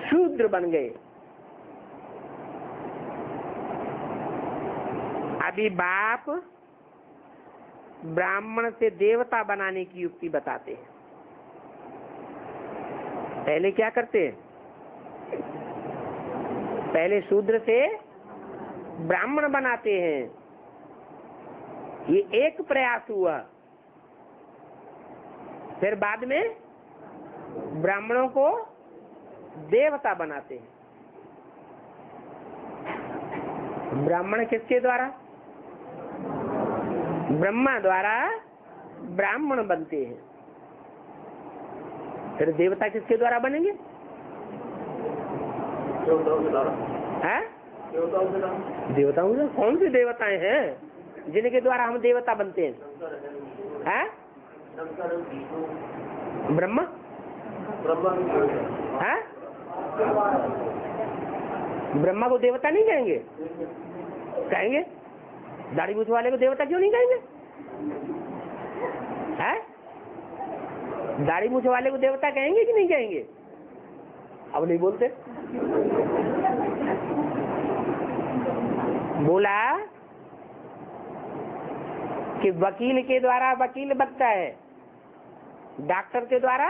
शूद्र बन गए। अभी बाप ब्राह्मण से देवता बनाने की युक्ति बताते हैं। पहले क्या करते हैं? पहले शूद्र से ब्राह्मण बनाते हैं। ये एक प्रयास हुआ। फिर बाद में ब्राह्मणों को देवता बनाते हैं। ब्राह्मण किसके द्वारा? ब्रह्मा द्वारा ब्राह्मण बनते हैं। फिर देवता किसके द्वारा बनेंगे? देवताओं से। कौन सी देवताएं हैं जिनके द्वारा हम देवता बनते हैं? ब्रह्मा। है? ब्रह्मा को देवता नहीं कहेंगे? कहेंगे। दाढ़ी मूछ वाले को देवता क्यों नहीं कहेंगे? है? दाढ़ी मूछ वाले को देवता कहेंगे कि नहीं कहेंगे? अब नहीं बोलते। बोला कि वकील के द्वारा वकील बनता है, डॉक्टर के द्वारा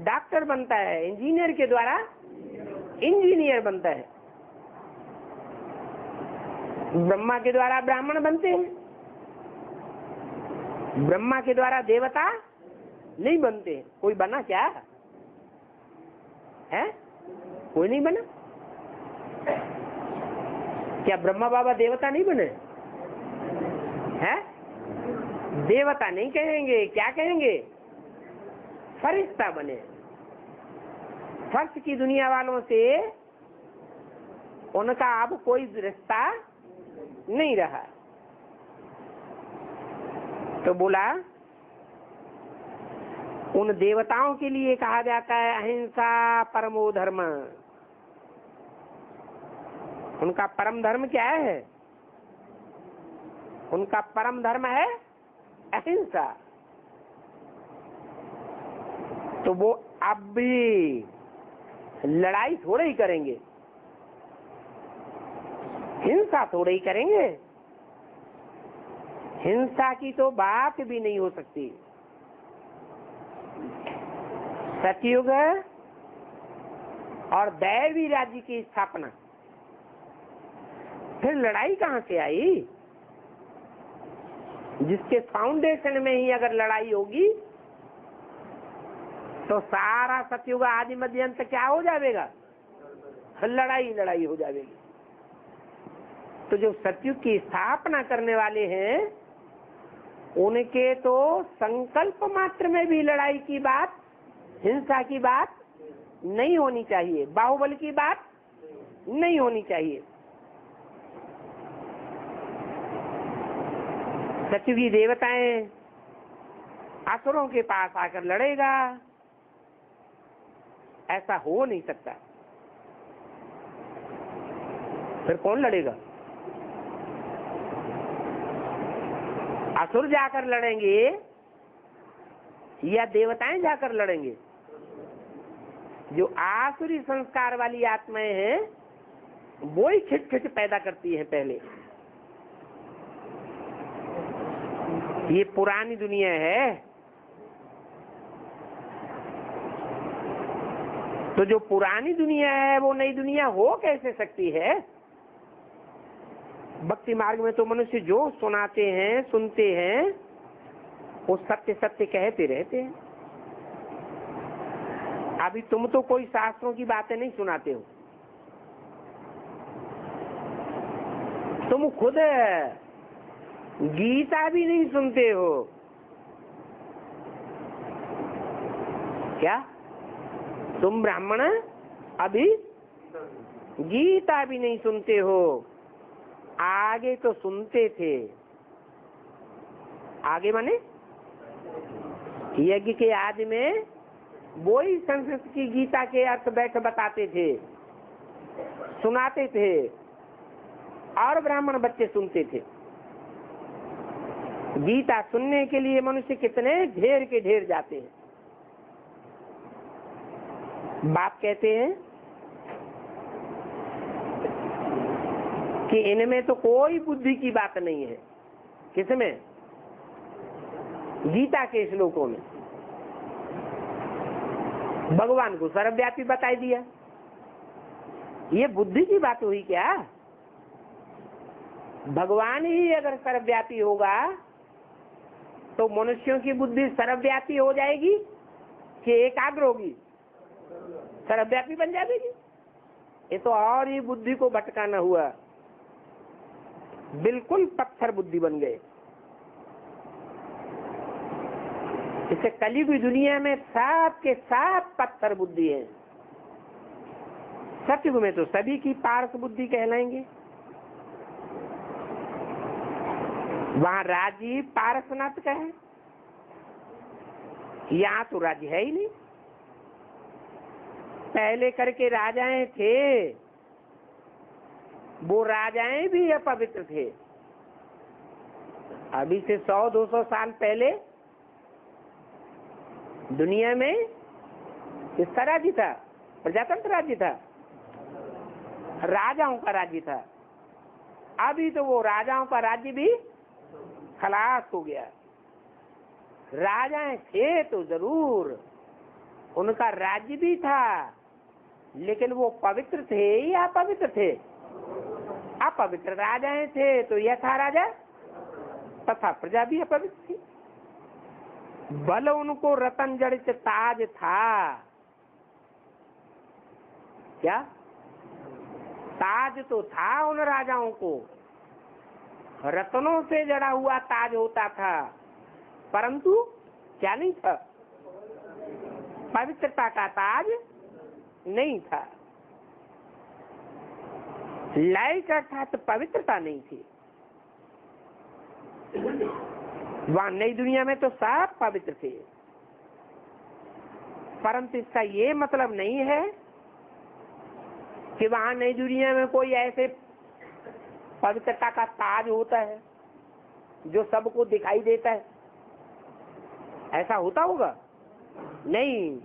डॉक्टर बनता है, इंजीनियर के द्वारा इंजीनियर बनता है। ब्रह्मा के द्वारा ब्राह्मण बनते हैं, ब्रह्मा के द्वारा देवता नहीं बनते। कोई बना क्या है? कोई नहीं बना। क्या ब्रह्मा बाबा देवता नहीं बने हैं? देवता नहीं कहेंगे, क्या कहेंगे? फरिश्ता बने। फर्श की दुनिया वालों से उनका अब कोई रिश्ता नहीं रहा। तो बोला उन देवताओं के लिए कहा जाता है अहिंसा परमो धर्म। उनका परम धर्म क्या है? उनका परम धर्म है अहिंसा। तो वो अब भी लड़ाई थोड़े ही करेंगे, हिंसा थोड़े ही करेंगे। हिंसा की तो बात भी नहीं हो सकती। सतयुग और दैवी राज्य की स्थापना, फिर लड़ाई कहां से आई? जिसके फाउंडेशन में ही अगर लड़ाई होगी तो सारा सतयुग आदि मध्य अंत क्या हो जाएगा? लड़ाई लड़ाई हो जाएगी। तो जो सतयुग की स्थापना करने वाले हैं उनके तो संकल्प मात्र में भी लड़ाई की बात, हिंसा की बात नहीं होनी चाहिए, बाहुबल की बात नहीं होनी चाहिए। सतयुगी देवताएं असुरों के पास आकर लड़ेगा, ऐसा हो नहीं सकता। फिर कौन लड़ेगा? असुर जाकर लड़ेंगे या देवताएं जाकर लड़ेंगे? जो आसुरी संस्कार वाली आत्माएं हैं वो ही खिट पैदा करती है पहले। ये पुरानी दुनिया है। तो जो पुरानी दुनिया है वो नई दुनिया हो कैसे सकती है? भक्ति मार्ग में तो मनुष्य जो सुनाते हैं, सुनते हैं, वो सत्य सत्य कहते रहते हैं। अभी तुम तो कोई शास्त्रों की बातें नहीं सुनाते हो, तुम खुद गीता भी नहीं सुनते हो। क्या तुम ब्राह्मण अभी गीता भी नहीं सुनते हो? आगे तो सुनते थे। आगे माने यज्ञ के आदि में वो ही संस्कृत की गीता के अर्थ बैठ बताते थे, सुनाते थे, और ब्राह्मण बच्चे सुनते थे। गीता सुनने के लिए मनुष्य कितने ढेर के ढेर जाते हैं। बाप कहते हैं कि इनमें तो कोई बुद्धि की बात नहीं है। किसमें? गीता के श्लोकों में भगवान को सर्वव्यापी बताई दिया। ये बुद्धि की बात हुई क्या? भगवान ही अगर सर्वव्यापी होगा तो मनुष्यों की बुद्धि सर्वव्यापी हो जाएगी कि एकाग्र होगी? सर्वव्यापी बन जाएगी। ये तो और ही बुद्धि को भटकाना हुआ, बिल्कुल पत्थर बुद्धि बन गए। इसे कलियुगी दुनिया में सब के सब पत्थर बुद्धि है। सतयुग में तो सभी की पारस बुद्धि कहलाएंगे। वहां राज्य पारसनाथ का है, यहाँ तो राज्य है ही नहीं। पहले करके राजाएं थे, वो राजाएं भी अपवित्र थे। अभी से 100-200 साल पहले दुनिया में किसका राज्य था? प्रजातंत्र राज्य था, राजाओं का राज्य था। अभी तो वो राजाओं का राज्य भी खलास हो गया। राजाएं थे तो जरूर, उनका राज्य भी था, लेकिन वो पवित्र थे या अपवित्र थे? अपवित्र राजाएं थे तो यथा राजा तथा प्रजा भी अपवित्र थी। बल उनको रतन जड़ित ताज था। क्या? ताज तो था उन राजाओं को, रत्नों से जड़ा हुआ ताज होता था, परंतु क्या नहीं था? पवित्रता का ताज नहीं था। लाइट अर्थात पवित्रता नहीं थी। वहां नई दुनिया में तो सब पवित्र थे, परंतु इसका ये मतलब नहीं है कि वहां नई दुनिया में कोई ऐसे पवित्रता का ताज होता है जो सबको दिखाई देता है। ऐसा होता होगा? नहीं।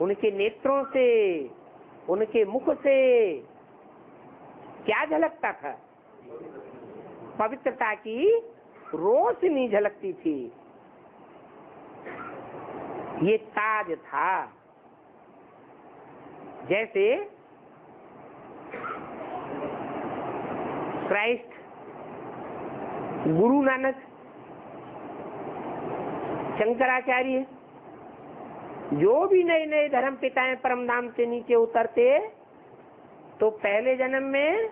उनके नेत्रों से, उनके मुख से क्या झलकता था? पवित्रता की रोशनी झलकती थी। ये ताज था। जैसे क्राइस्ट, गुरु नानक, शंकराचार्य, जो भी नए नए धर्म पिताएं परम धाम से नीचे उतरते तो पहले जन्म में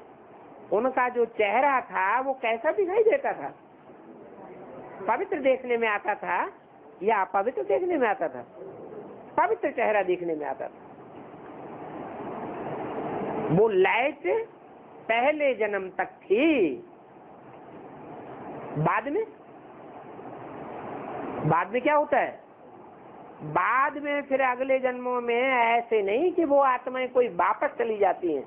उनका जो चेहरा था वो कैसा दिखाई देता था? पवित्र देखने में आता था या अपवित्र देखने में आता था? पवित्र चेहरा देखने में आता था। वो लाइट पहले जन्म तक थी। बाद में क्या होता है? बाद में फिर अगले जन्मों में ऐसे नहीं कि वो आत्माएं कोई वापस चली जाती हैं,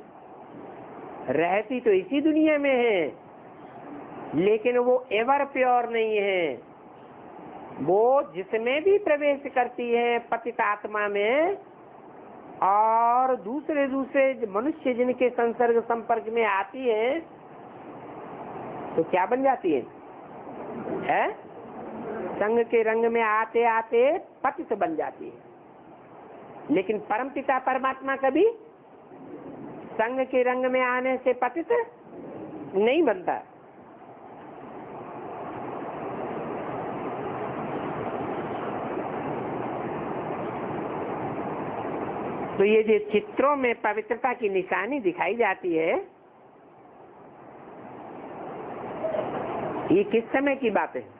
रहती तो इसी दुनिया में है, लेकिन वो एवर प्योर नहीं है। वो जिसमें भी प्रवेश करती है पतित आत्मा में, और दूसरे मनुष्य जिनके संसर्ग संपर्क में आती है तो क्या बन जाती है? संग के रंग में आते आते पतित बन जाती है। लेकिन परमपिता परमात्मा कभी संग के रंग में आने से पतित नहीं बनता। तो ये जो चित्रों में पवित्रता की निशानी दिखाई जाती है, ये किस समय की बात है?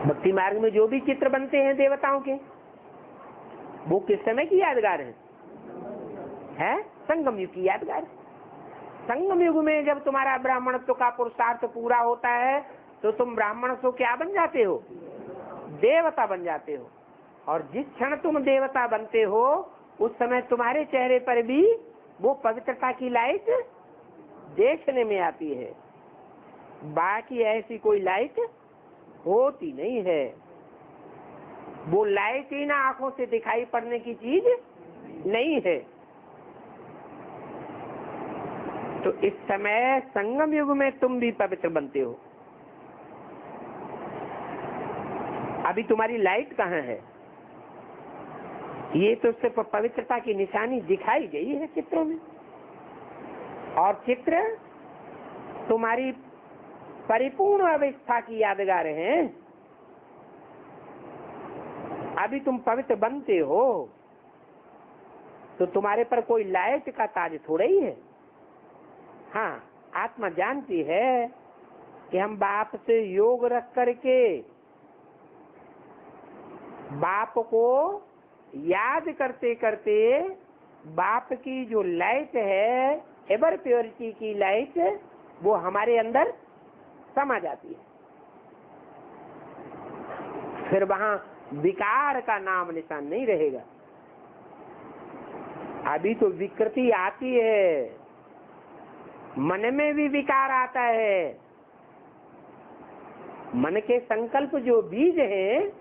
भक्ति मार्ग में जो भी चित्र बनते हैं देवताओं के, वो किस समय की यादगार है? संगम युग की यादगार। संगम युग में जब तुम्हारा ब्राह्मणत्व का पुरुषार्थ पूरा होता है तो तुम ब्राह्मण से क्या बन जाते हो? देवता बन जाते हो। और जिस क्षण तुम देवता बनते हो उस समय तुम्हारे चेहरे पर भी वो पवित्रता की लाइट देखने में आती है। बाकी ऐसी कोई लाइट होती नहीं है। वो लाइट ही ना आंखों से दिखाई पड़ने की चीज नहीं है। तो इस समय संगम युग में तुम भी पवित्र बनते हो। अभी तुम्हारी लाइट कहाँ है? ये तो सिर्फ पवित्रता की निशानी दिखाई गई है चित्रों में, और चित्र तुम्हारी परिपूर्ण अवस्था की यादगार हैं। अभी तुम पवित्र बनते हो तो तुम्हारे पर कोई लाइट का ताज थोड़ा ही है। हाँ, आत्मा जानती है कि हम बाप से योग रख करके बाप को याद करते करते बाप की जो लाइट है, एवर प्योरिटी की लाइट, वो हमारे अंदर समा जाती है। फिर वहां विकार का नाम निशान नहीं रहेगा। अभी तो विकृति आती है, मन में भी विकार आता है। मन के संकल्प जो बीज है,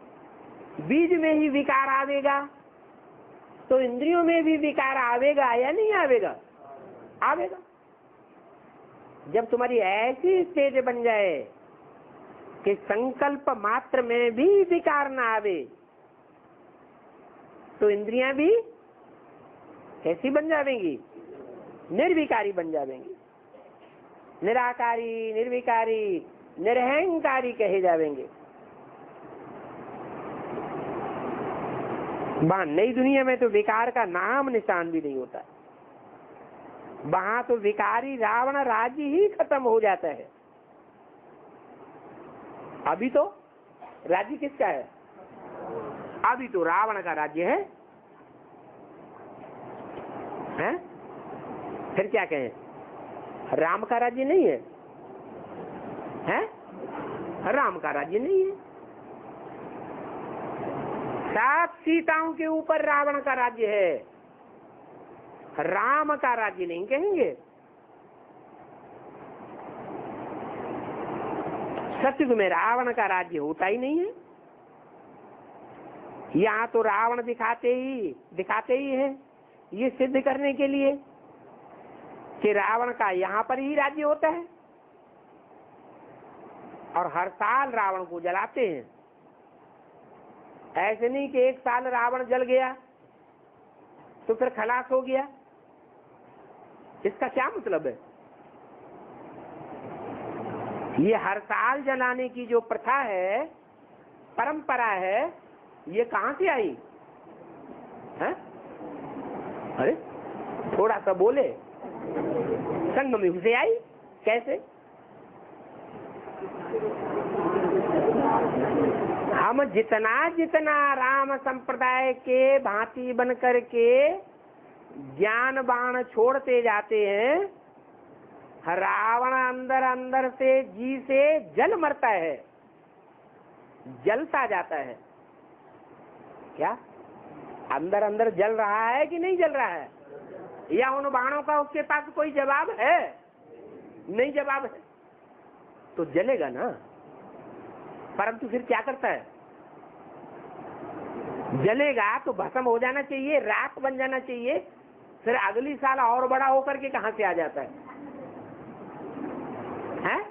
बीज में ही विकार आवेगा, तो इंद्रियों में भी विकार आवेगा या नहीं आवेगा? आवेगा। जब तुम्हारी ऐसी स्टेज बन जाए कि संकल्प मात्र में भी विकार ना आवे, तो इंद्रियां भी कैसी बन जाएंगी? निर्विकारी बन जाएंगी। निराकारी, निर्विकारी, निरहंकारी कहे जाएंगे। वहां नई दुनिया में तो विकार का नाम निशान भी नहीं होता, वहां तो विकारी रावण राज्य ही खत्म हो जाता है। अभी तो राज्य किसका है? अभी तो रावण का राज्य है, हैं? फिर क्या कहें, राम का राज्य नहीं है, हैं? राम का राज्य नहीं है। 7 सीताओं के ऊपर रावण का राज्य है, राम का राज्य नहीं कहेंगे। सतयुग में रावण का राज्य होता ही नहीं है। यहाँ तो रावण दिखाते ही हैं, ये सिद्ध करने के लिए कि रावण का यहाँ पर ही राज्य होता है, और हर साल रावण को जलाते हैं। ऐसे नहीं कि एक साल रावण जल गया तो फिर खलास हो गया, इसका क्या मतलब है? ये हर साल जलाने की जो प्रथा है, परंपरा है, ये कहां से आई है? अरे थोड़ा सा बोले, संगम से आई। कैसे? हम जितना राम संप्रदाय के भांति बन करके ज्ञान बाण छोड़ते जाते हैं, रावण अंदर अंदर से जी से जल मरता है, जलता जाता है। क्या अंदर अंदर जल रहा है कि नहीं जल रहा है? या उन बाणों का उसके पास कोई जवाब है? नहीं जवाब है तो जलेगा ना। परंतु फिर क्या करता है? जलेगा तो भस्म हो जाना चाहिए, राख बन जाना चाहिए, फिर अगली साल और बड़ा होकर के कहां से आ जाता है? हैं?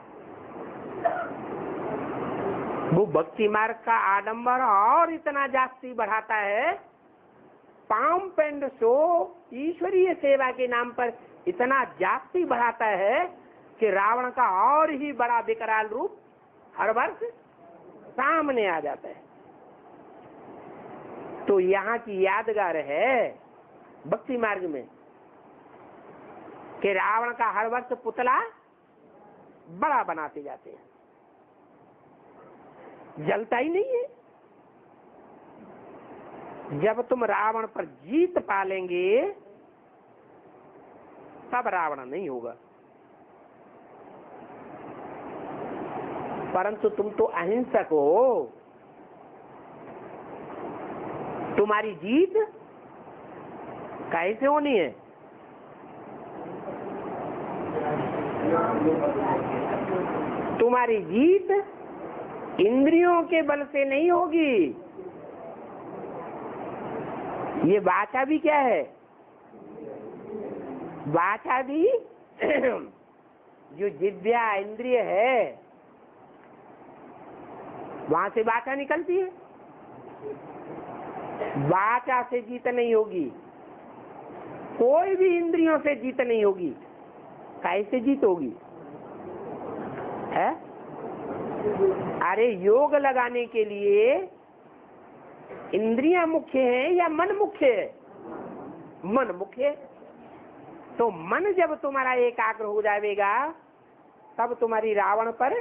वो भक्ति मार्ग का आडंबर और इतना जास्ती बढ़ाता है, पाम्प एंड शो ईश्वरीय सेवा के नाम पर इतना जास्ती बढ़ाता है कि रावण का और ही बड़ा विकराल रूप हर वर्ष सामने आ जाता है। तो यहाँ की यादगार है भक्ति मार्ग में कि रावण का हर वर्ष पुतला बड़ा बनाते जाते हैं, जलता ही नहीं है। जब तुम रावण पर जीत पालेंगे तब रावण नहीं होगा। परंतु तुम तो अहिंसक हो, तुम्हारी जीत कैसे होनी है? तुम्हारी जीत इंद्रियों के बल से नहीं होगी। ये वाचा भी क्या है? वाचा भी जो जिह्वा इंद्रिय है, वहां से वाचा निकलती है। वाचा से जीत नहीं होगी, कोई भी इंद्रियों से जीत नहीं होगी। कैसे जीत होगी? है? अरे योग लगाने के लिए इंद्रियां मुख्य है या मन मुख्य है? मन मुख्य है। तो मन जब तुम्हारा एकाग्र हो जाएगा तब तुम्हारी रावण पर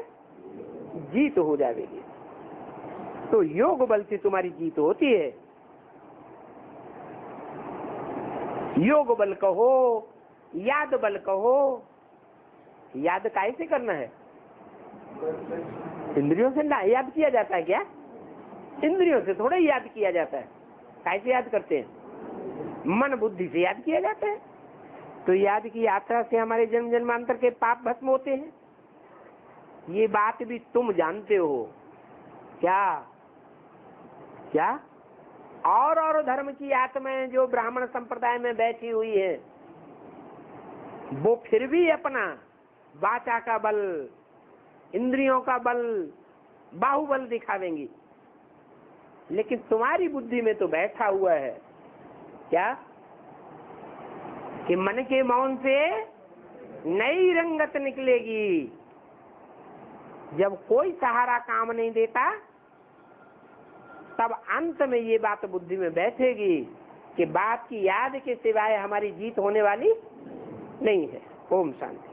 जीत हो जाएगी। तो योग बल से तुम्हारी जीत होती है। योग बल कहो, याद बल कहो। याद कैसे करना है? इंद्रियों से ना याद किया जाता है क्या? इंद्रियों से थोड़ा याद किया जाता है। कैसे याद करते हैं? मन बुद्धि से याद किया जाता है। तो याद की यात्रा से हमारे जन्म जन्मांतर के पाप भस्म होते हैं। ये बात भी तुम जानते हो क्या? क्या? और धर्म की आत्माएं जो ब्राह्मण संप्रदाय में बैठी हुई है, वो फिर भी अपना वाचा का बल, इंद्रियों का बल, बाहुबल दिखावेंगी। लेकिन तुम्हारी बुद्धि में तो बैठा हुआ है क्या कि मन के मौन से नई रंगत निकलेगी। जब कोई सहारा काम नहीं देता तब अंत में ये बात बुद्धि में बैठेगी कि बाप की याद के सिवाय हमारी जीत होने वाली नहीं है। ओम शांति।